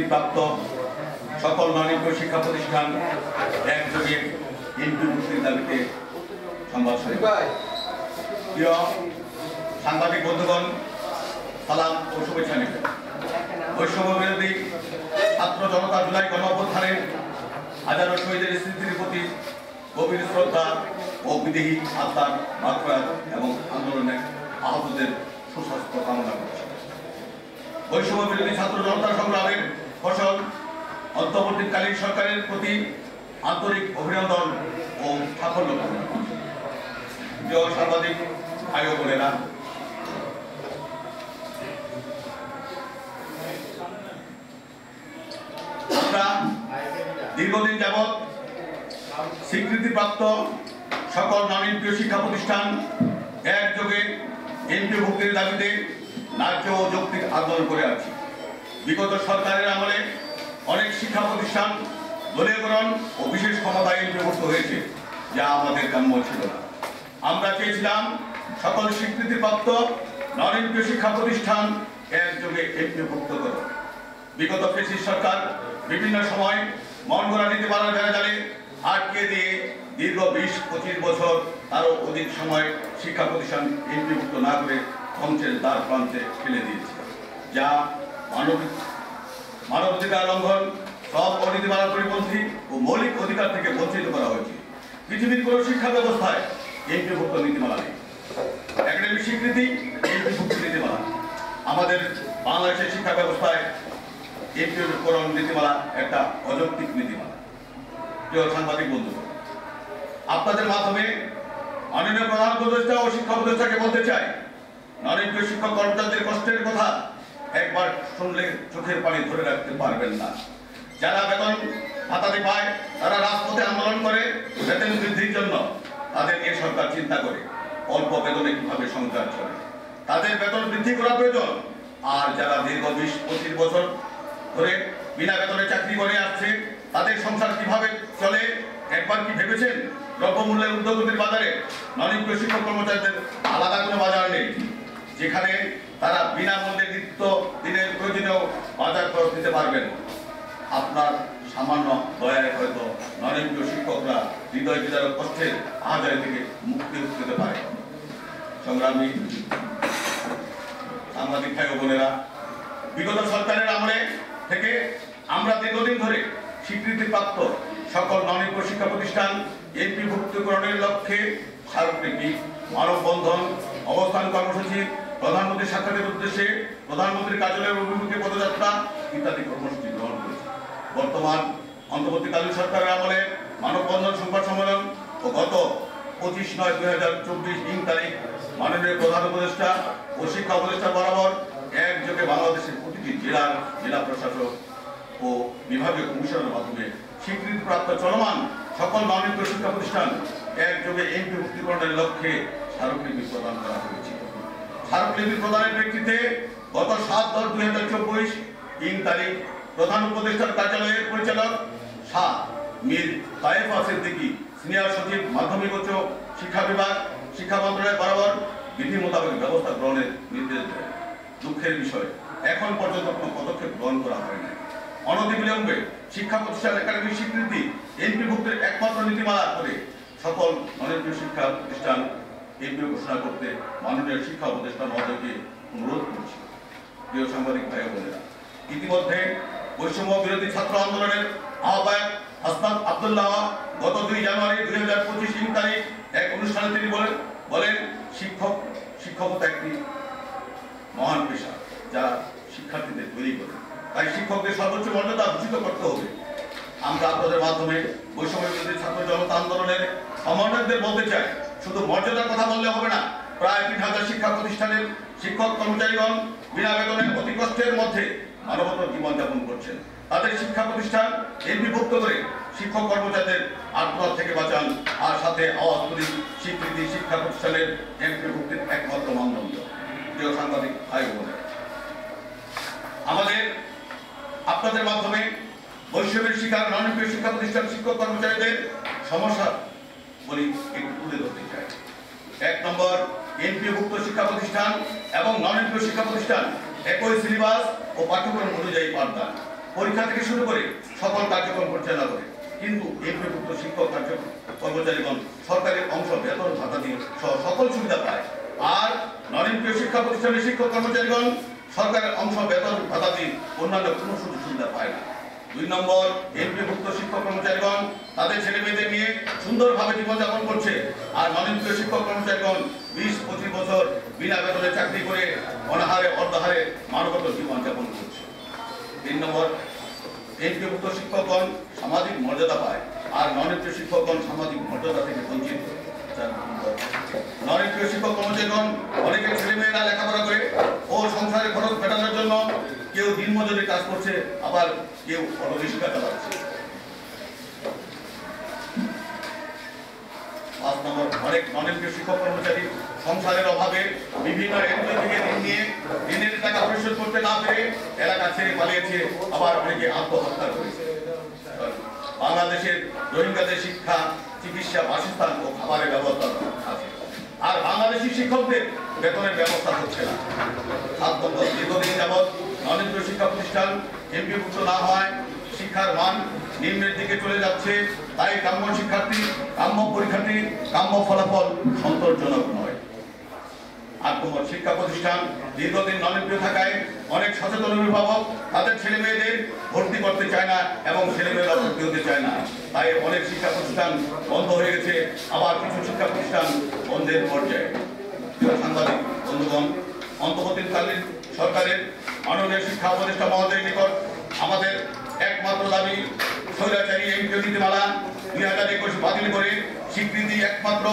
প্রাপ্ত সকল মানবিক শিক্ষা প্রতিষ্ঠান একযোগে এমপি মুক্তির দাবিতে সংবাদ প্রিয় সাংবাদিক বন্ধুগণ, সালাম ও শুভেচ্ছা নেবেন। বৈষম্য বিরোধী ছাত্র জনতা জুলাই গণ অভ্যুত্থানের হাজারো শহীদের স্মৃতির প্রতি গভীর শ্রদ্ধা ও বিদেহী আত্মার মাত্রায় এবং আন্দোলনে আহতদের সুস্বাস্থ্য কামনা করছি। বৈষম্য বিরোধী ছাত্র জনতা সংগ্রামের ফসল অন্তর্বর্তীকালীন সরকারের প্রতি আন্তরিক অভিনন্দন ও সাফল্য কামনা করছি। প্রিয় সাংবাদিক ভাই ও বোনেরা, আমরা দীর্ঘদিন যাবৎ স্বীকৃতিপ্রাপ্ত সকল মানবিক শিক্ষা প্রতিষ্ঠান একযোগে এমপি ভুক্তির দাবিতে ন্যায্য ও যৌক্তিক আন্দোলন করে আছি। বিগত সরকারের আমলে অনেক শিক্ষা প্রতিষ্ঠান দলীয়করণ ও বিশেষ ক্ষমতায় এমপিভুক্ত হয়েছে, যা আমাদের কাম্য ছিল না। আমরা চেয়েছিলাম সকল স্বীকৃতিপ্রাপ্ত নন-এমপি শিক্ষা প্রতিষ্ঠান একযোগে এমপিভুক্ত করে। বিগত ফ্যাসিস্ট সরকার বিভিন্ন সময় মন গড়া নীতিমালার জালে আটকে দিয়ে দীর্ঘ 20-25 বছর আরও অধিক সময় শিক্ষা প্রতিষ্ঠান এমপিভুক্ত না করে ধ্বংসের দ্বার প্রান্তে ফেলে দিয়েছে, যা মানবাধিকার লঙ্ঘন, সব নীতিমালার পরিপন্থী ও মৌলিক অধিকার থেকে বঞ্চিত করা হয়েছে। পৃথিবীর কোন শিক্ষা ব্যবস্থায় এমপিভুক্ত নীতিমালা নেই। একাডেমিক স্বীকৃতি এমপিভুক্ত নীতিমালা। আমাদের বাংলাদেশের শিক্ষা ব্যবস্থায় এমপিভুক্তকরণ নীতিমালা একটা অযৌক্তিক নীতিমালা। প্রিয় সাংবাদিক বন্ধু, আপনাদের মাধ্যমে মাননীয় প্রধান উপদেষ্টা ও শিক্ষা উপদেষ্টাকে বলতে চাই, নন-এমপি শিক্ষক কর্মচারীদের কষ্টের কথা একবার শুনলে চোখের পানি ধরে রাখতে পারবেন না। যারা বেতন ভাতাতে পায় তারা রাজপথে আন্দোলন করে বেতন বৃদ্ধির জন্য। তাদের নিয়ে সরকার চিন্তা করে অল্প বেতনে কিভাবে সংসার চলে, তাদের বেতন বৃদ্ধি করা প্রয়োজন। আর যারা দীর্ঘ 20-25 বছর ধরে বিনা বেতনে চাকরি করে আসছে, তাদের সংসার কিভাবে চলে একবার কি ভেবেছেন? দ্রব্যমূল্যের ঊর্ধ্বগতির বাজারে নন-এমপি শিক্ষক কর্মচারীদের আলাদা কোনো বাজার নেই, যেখানে তারা বিনামূল্যে নিত্য দিনের প্রয়োজনীয় বাজার খরচ দিতে পারবেন। আপনার সামান্য দয়ায় হয়তো নন-এমপি শিক্ষকরা হৃদয় বিদারক কষ্টের আহাজারি থেকে মুক্তি পেতে পারে। সংগ্রামী সাংবাদিক ভাই ও বোনেরা, বিগত সরকারের আমলে থেকে আমরা দীর্ঘদিন ধরে স্বীকৃতিপ্রাপ্ত সকল নন-এমপি শিক্ষা প্রতিষ্ঠান এমপিভুক্তকরণের লক্ষ্যে স্মারকলিপি, মানববন্ধন, অবস্থান কর্মসূচি, প্রধানমন্ত্রীর সাক্ষাতের উদ্দেশ্যে প্রধানমন্ত্রীর কার্যালয়ের অভিমুখে পদযাত্রা ইত্যাদি কর্মসূচি গ্রহণ করেছে। বর্তমান অন্তর্বর্তীকালীন সরকারের আমলে মানববন্ধন, সংবাদ সম্মেলন ও গত 25/9/2024 তারিখ মাননীয় প্রধান উপদেষ্টা ও শিক্ষা উপদেষ্টা বরাবর একযোগে বাংলাদেশের প্রতিটি জেলা প্রশাসক ও বিভাগীয় কমিশনের মাধ্যমে স্বীকৃতিপ্রাপ্ত চলমান সকল নন-এমপি শিক্ষা প্রতিষ্ঠান একযোগে এমপিভুক্তিকরণের লক্ষ্যে স্মারকলিপি প্রদান করা হয়েছে। স্মারকলিপি প্রদানের প্রেক্ষিতে গত 7/10/2024 তারিখ প্রধান উপদেষ্টার কার্যালয়ের পরিচালক শাহ মীর তায়েফা সিদ্দিকী, সিনিয়র সচিব মাধ্যমিক উচ্চ শিক্ষা বিভাগ, শিক্ষা মন্ত্রণালয় বরাবর বিধি মোতাবেক ব্যবস্থা গ্রহণের নির্দেশ দেয়। দুঃখের বিষয়, এখন পর্যন্ত কোনো পদক্ষেপ গ্রহণ করা হয়নি। অনতিবিলম্বে শিক্ষা প্রতিষ্ঠান একাডেমিক স্বীকৃতি এমপিভুক্তের একমাত্র নীতিমালা করে সকল নন-এমপি শিক্ষা প্রতিষ্ঠান এমপি ঘোষণা করতে মাননীয় শিক্ষা উপদেষ্টা মহোদয়কে অনুরোধ করছি। প্রিয় সাংবাদিক ভাই বোনেরা, ইতিমধ্যে বৈষম্য বিরোধী ছাত্র আন্দোলনের আহ্বায়ক হাসনাত আব্দুল্লাহ গত 2 জানুয়ারি 2025 তারিখ এক অনুষ্ঠানে তিনি বলেন, শিক্ষকতা একটি মহান পেশা, যারা শিক্ষার্থীদের তৈরি করে। তাই শিক্ষকদের সর্বোচ্চ মর্যাদা ভূষিত করতে হবে। আমরা আপনাদের মাধ্যমে বৈষম্য বিরোধী ছাত্র জনতা আন্দোলনের সমন্বয়কদের বলতে চাই, শুধু মর্যাদার কথা বললে হবে না। প্রায় 3000 শিক্ষা প্রতিষ্ঠানের শিক্ষক কর্মচারীগণ বিনা বেতনের অতি কষ্টের মধ্যে মানবতার জীবনযাপন করছেন। তাদের শিক্ষা প্রতিষ্ঠান এমপিভুক্ত করে শিক্ষক কর্মচারীদের আত্মঘাত থেকে বাঁচান। আর সাথে আওয়াজ তুলি, স্বীকৃতি শিক্ষা প্রতিষ্ঠানের এমপিভুক্তির একমাত্র মানদণ্ড। প্রিয় সাংবাদিক ভাই বোনেরা, আমাদের আপনাদের মাধ্যমে বৈষম্যের শিকার নন-এমপি শিক্ষা প্রতিষ্ঠান শিক্ষক কর্মচারীদের সমস্যা বলি একটু তুলে ধরতে চাই। 1 নম্বর, এমপিভুক্ত শিক্ষা প্রতিষ্ঠান এবং নন-এমপি শিক্ষা প্রতিষ্ঠান একই সিলেবাস ও পাঠ্যক্রম অনুযায়ী পাঠদান। পরীক্ষা থেকে শুরু করে সকল কার্যক্রম পরিচালনা করে। কিন্তু এমপিওভুক্ত শিক্ষক কর্মচারীগণ সরকারের অংশ বেতন ভাতা দিয়ে সহ সকল সুবিধা পায়, আর নন এমপিও শিক্ষা প্রতিষ্ঠানের শিক্ষক কর্মচারীগণ সরকারের অংশ বেতন ভাতা দিয়ে অন্যান্য কোনো সুযোগ সুবিধা পায় না। 2 নম্বর, এমপিওভুক্ত শিক্ষক কর্মচারীগণ তাদের ছেলে মেয়েদের নিয়ে সুন্দরভাবে জীবনযাপন করছে, আর নন এমপিও শিক্ষক কর্মচারীগণ 20-25 বছর বিনা বেতনে চাকরি করে অনাহারে অর্ধাহারে মানবত জীবনযাপন করছে। 3 নম্বর, এমপিওভুক্ত শিক্ষকগণ সামাজিক মর্যাদা পায়, আর নন এমপিও শিক্ষকগণ সামাজিক মর্যাদা থেকে বঞ্চিত। নন এমপিও শিক্ষক কর্মচারীগণ অনেকের ছেলেমেয়েরা লেখাপড়া করে ও সংসারের খরচ মেটানোর জন্য কেউ দিনমজুরি কাজ করছে, আবার কেউ অটো রিক্সা চালাচ্ছে। 5 নম্বর, অনেক নন এমপিও শিক্ষক কর্মচারী সংসারের অভাবে বিভিন্ন এনজিও থেকে ঋণ নিয়ে ঋণের টাকা পরিশোধ করতে না পেরে এলাকা ছেড়ে পালিয়েছে, আবার অনেকে আত্মহত্যা করেছে। বাংলাদেশের রোহিঙ্গাদের শিক্ষা, চিকিৎসা, বাসস্থান ও খাবারের ব্যবস্থা আছে, আর বাংলাদেশি শিক্ষকদের বেতনের ব্যবস্থা হচ্ছে না। 7 নম্বর, দীর্ঘদিন যাবৎ নন এমপিও শিক্ষা প্রতিষ্ঠান এমপিওভুক্ত না হয় শিক্ষার মান নিম্নের দিকে চলে যাচ্ছে, তাই কাম্য শিক্ষার্থী, কাম্য পরীক্ষার্থী, কাম্য ফলাফল সন্তোষজনক নয়। 8 নম্বর, শিক্ষা প্রতিষ্ঠান দীর্ঘদিন নন এমপিও থাকায় অনেক সচেতন অভিভাবক তাদের ছেলে মেয়েদের ভর্তি করতে চায় না এবং ছেলেমেয়েরা ভর্তি হতে চায় না, তাই অনেক শিক্ষা প্রতিষ্ঠান বন্ধ হয়ে গেছে, আবার কিছু শিক্ষা প্রতিষ্ঠান বন্ধের পর্যায়ে। সাংবাদিক বন্ধুগণ, অন্তর্বর্তীকালীন সরকারের মাননীয় শিক্ষা উপদেষ্টা মহোদয়ের নিকট আমাদের একমাত্র দাবি, স্বৈরাচারী এমপিও নীতিমালা 2021 বাতিল করে স্বীকৃতি একমাত্র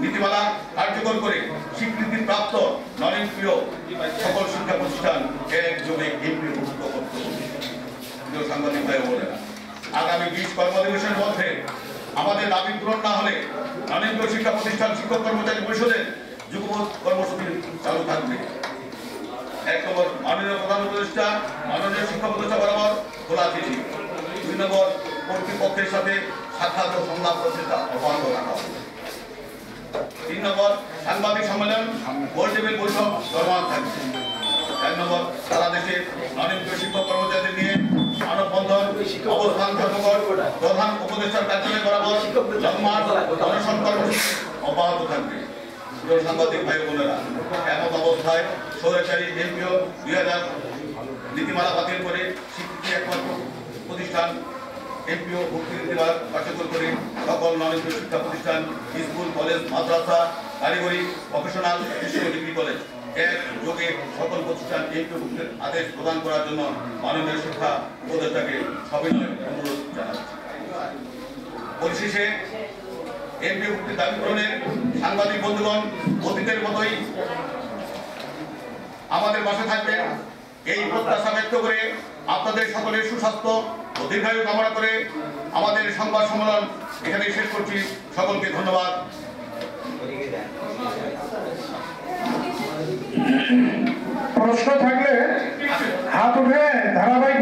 নীতিমালা কার্যকর করে স্বীকৃতি প্রাপ্ত নন এমপিও সকল শিক্ষা প্রতিষ্ঠান একযোগে এমপিওভুক্ত করতে হবে। সাংবাদিক ভাই বোনেরা, আগামী 20 কর্মদিবসের মধ্যে আমাদের দাবি পূরণ না হলে নন এমপিও শিক্ষা প্রতিষ্ঠান শিক্ষক কর্মচারী পরিষদের যুগ্ম কর্মসূচি চালু থাকবে। 1 নম্বর, মাননীয় প্রধান উপদেষ্টা মাননীয় শিক্ষা উপদেষ্টা বরাবর খোলা চিঠি। 2 নম্বর, কর্তৃপক্ষের সাথে সাক্ষাৎ ও সংলাপ প্রচেষ্টা অব্যাহত রাখা হবে। 3 নম্বর, সাংবাদিক সম্মেলন, গোল টেবিল বৈঠক চলমান থাকবে। 4 নম্বর, সারা দেশে নন এমপিও শিক্ষক কর্মচারীদের নিয়ে মানববন্ধন, অবস্থান ধর্মঘট, প্রধান উপদেষ্টার কার্যালয় বরাবর লং মার্চ, অনশন কর্মসূচি অব্যাহত থাকবে। সাংবাদিক ভাই বোনেরা, এমন অবস্থায় স্বৈরাচারী এমপিও 2000 নীতিমালা বাতিল করে স্বীকৃতি একমাত্র প্রতিষ্ঠান এমপিও ভর্তি নীতিমালা কার্যকর করে সকল নন এমপিও শিক্ষা প্রতিষ্ঠান, স্কুল, কলেজ, মাদ্রাসা, কারিগরি, প্রফেশনাল, ডিগ্রি কলেজ একযোগে সকল প্রতিষ্ঠান এমপিও ভুক্তির আদেশ প্রদান করার জন্য মাননীয় শিক্ষা উপদেষ্টাকে সবিনয় অনুরোধ জানাচ্ছি। পরিশেষে এমপিও ভুক্তির দাবি পূরণের সাংবাদিক বন্ধুগণ অতীতের মতোই আমাদের পাশে থাকবেন, এই প্রত্যাশা ব্যক্ত করে আপনাদের সকলের সুস্বাস্থ্য ও দীর্ঘায়ু কামনা করে আমাদের সংবাদ সম্মেলন এখানে শেষ করছি। সকলকে ধন্যবাদ। প্রশ্ন থাকলে হাত উঠে ধারাবাহিক